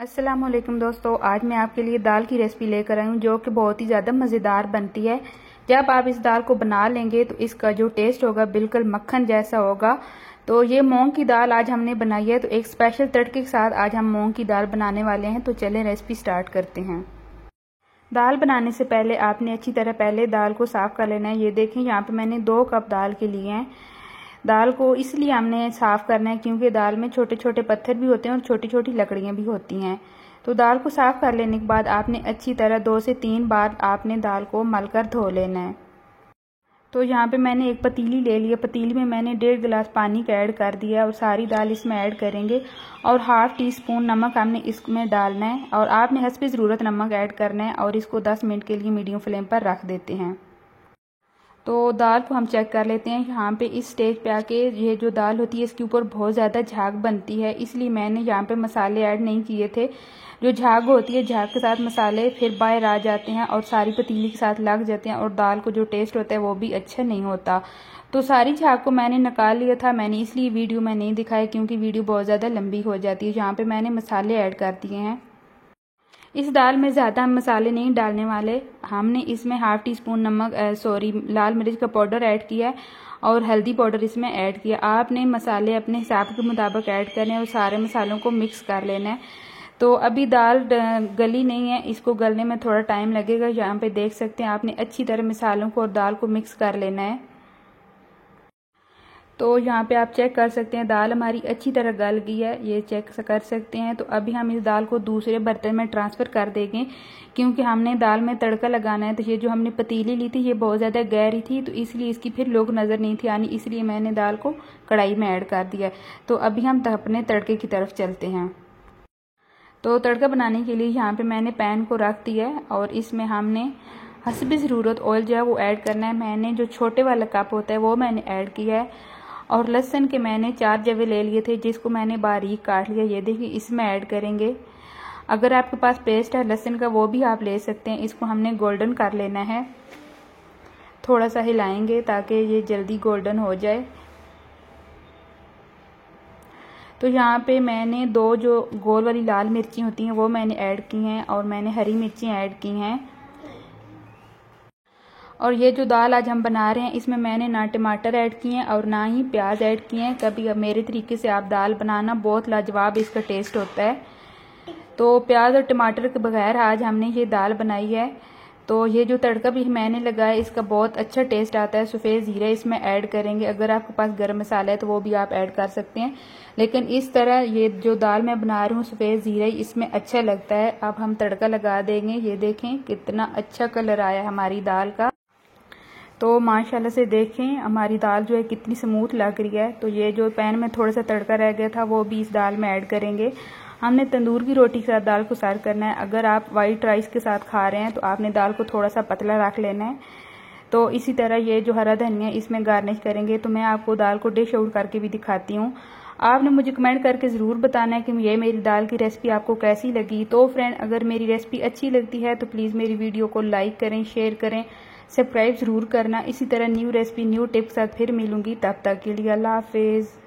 अस्सलाम वालेकुम दोस्तों, आज मैं आपके लिए दाल की रेसिपी लेकर आई हूँ जो कि बहुत ही ज़्यादा मज़ेदार बनती है। जब आप इस दाल को बना लेंगे तो इसका जो टेस्ट होगा बिल्कुल मक्खन जैसा होगा। तो ये मूंग की दाल आज हमने बनाई है, तो एक स्पेशल तड़के के साथ आज हम मूंग की दाल बनाने वाले हैं। तो चलें रेसिपी स्टार्ट करते हैं। दाल बनाने से पहले आपने अच्छी तरह पहले दाल को साफ़ कर लेना है। ये देखें, यहाँ पर मैंने 2 कप दाल के लिए हैं। दाल को इसलिए हमने साफ़ करना है क्योंकि दाल में छोटे छोटे पत्थर भी होते हैं और छोटी छोटी लकड़ियाँ भी होती हैं। तो दाल को साफ़ कर लेने के बाद आपने अच्छी तरह 2 से 3 बार आपने दाल को मलकर धो लेना है। तो यहाँ पे मैंने एक पतीली ले लिया। पतीली में मैंने 1.5 गिलास पानी का ऐड कर दिया और सारी दाल इसमें ऐड करेंगे और हाफ़ टी स्पून नमक हमने इसमें डालना है और आपने हस्ब ज़रूरत नमक ऐड करना है और इसको 10 मिनट के लिए मीडियम फ्लेम पर रख देते हैं। तो दाल को हम चेक कर लेते हैं। यहाँ पे इस स्टेज पे आके ये जो दाल होती है इसके ऊपर बहुत ज़्यादा झाग बनती है, इसलिए मैंने यहाँ पे मसाले ऐड नहीं किए थे। जो झाग होती है, झाग के साथ मसाले फिर बाहर आ जाते हैं और सारी पतीली के साथ लग जाते हैं और दाल को जो टेस्ट होता है वो भी अच्छा नहीं होता। तो सारी झाग को मैंने निकाल लिया था। मैंने इसलिए वीडियो में नहीं दिखाया क्योंकि वीडियो बहुत ज़्यादा लंबी हो जाती है। यहाँ पर मैंने मसाले ऐड कर दिए हैं। इस दाल में ज़्यादा मसाले नहीं डालने वाले। हमने इसमें हाफ़ टी स्पून लाल मिर्च का पाउडर ऐड किया है और हल्दी पाउडर इसमें ऐड किया। आपने मसाले अपने हिसाब के मुताबिक ऐड करने और सारे मसालों को मिक्स कर लेना है। तो अभी दाल गली नहीं है, इसको गलने में थोड़ा टाइम लगेगा। यहाँ पे देख सकते हैं आपने अच्छी तरह मसालों को और दाल को मिक्स कर लेना है। तो यहाँ पे आप चेक कर सकते हैं दाल हमारी अच्छी तरह गल गई है, ये चेक कर सकते हैं। तो अभी हम इस दाल को दूसरे बर्तन में ट्रांसफ़र कर देंगे क्योंकि हमने दाल में तड़का लगाना है। तो ये जो हमने पतीली ली थी ये बहुत ज़्यादा गहरी थी, तो इसलिए इसकी फिर लोग नज़र नहीं थी आनी, इसलिए मैंने दाल को कढ़ाई में ऐड कर दिया। तो अभी हम अपने तड़के की तरफ चलते हैं। तो तड़का बनाने के लिए यहाँ पर मैंने पैन को रख दिया है और इसमें हमने हस्ब ज़रूरत ऑयल जो है वो ऐड करना है। मैंने जो छोटे वाला कप होता है वो मैंने ऐड किया है और लहसुन के मैंने 4 जवे ले लिए थे जिसको मैंने बारीक काट लिया। ये देखिए इसमें ऐड करेंगे। अगर आपके पास पेस्ट है लहसुन का वो भी आप ले सकते हैं। इसको हमने गोल्डन कर लेना है, थोड़ा सा हिलाएंगे ताकि ये जल्दी गोल्डन हो जाए। तो यहाँ पे मैंने 2 जो गोल वाली लाल मिर्ची होती हैं वो मैंने ऐड की हैं और मैंने हरी मिर्ची ऐड की हैं। और ये जो दाल आज हम बना रहे हैं इसमें मैंने ना टमाटर ऐड किए हैं और ना ही प्याज ऐड किए हैं। कभी अब मेरे तरीके से आप दाल बनाना, बहुत लाजवाब इसका टेस्ट होता है। तो प्याज और टमाटर के बगैर आज हमने ये दाल बनाई है। तो ये जो तड़का भी मैंने लगाया इसका बहुत अच्छा टेस्ट आता है। सफ़ेद ज़ीरा इसमें ऐड करेंगे। अगर आपके पास गरम मसाला है तो वो भी आप ऐड कर सकते हैं, लेकिन इस तरह ये जो दाल मैं बना रही हूँ सफ़ेद ज़ीरा इसमें अच्छा लगता है। अब हम तड़का लगा देंगे। ये देखें कितना अच्छा कलर आया हमारी दाल का। तो माशाल्लाह से देखें हमारी दाल जो है कितनी स्मूथ लग रही है। तो ये जो पैन में थोड़ा सा तड़का रह गया था वो भी इस दाल में ऐड करेंगे। हमने तंदूर की रोटी के साथ दाल को सर्व करना है। अगर आप वाइट राइस के साथ खा रहे हैं तो आपने दाल को थोड़ा सा पतला रख लेना है। तो इसी तरह ये जो हरा धनिया इसमें गार्निश करेंगे। तो मैं आपको दाल को डिश आउट करके भी दिखाती हूँ। आपने मुझे कमेंट करके ज़रूर बताना है कि ये मेरी दाल की रेसिपी आपको कैसी लगी। तो फ्रेंड, अगर मेरी रेसिपी अच्छी लगती है तो प्लीज़ मेरी वीडियो को लाइक करें, शेयर करें, सब्सक्राइब ज़रूर करना। इसी तरह न्यू रेसिपी न्यू टिप के साथ फिर मिलूंगी। तब तक के लिए अल्लाह हाफिज़।